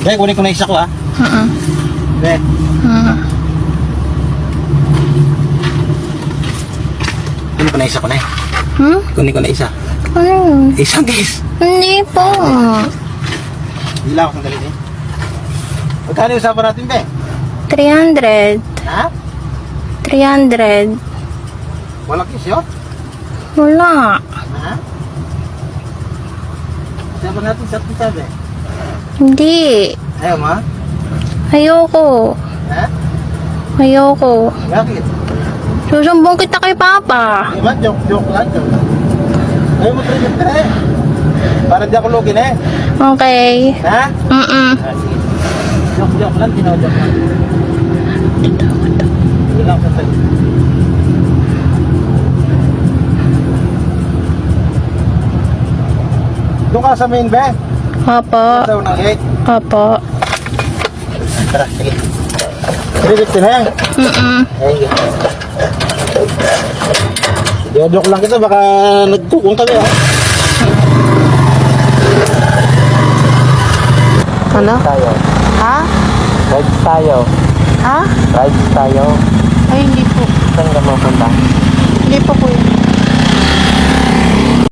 Be, kunin ko na isa ko ah. Be. Kunin ko na isa ko na eh. Kunin ko na isa. Ano yun? Isang guys. Hindi po. Bila ako sandali eh. Magkano yung usapan natin, Be? 300. Ha? 300. Walang kisyo? Wala. Ha? Usapan natin sa pisa, Be. Hindi. Ayaw mo? Ayoko. Ha? Ayoko. Bakit? Susumbong kita kay Papa. Diba? Joke lang. Ayaw mo 300 na eh. Para di ako lugin eh. Okay. Ha? Mm-mm. Ah, sige. Joke lang, tinaw-joke lang. Hindi lang sa sa'yo. Doon ka sa main, Be? Opo. Sa unang gate. Opo. Tara, sige. 350 na yan. Ayun. Joke lang kita, baka nagkukong kami ah. Ano? Tayo. Ha? Rides tayo. Ha? Rides tayo. Ay, hindi po. Saan ka mapunta? Hindi po po.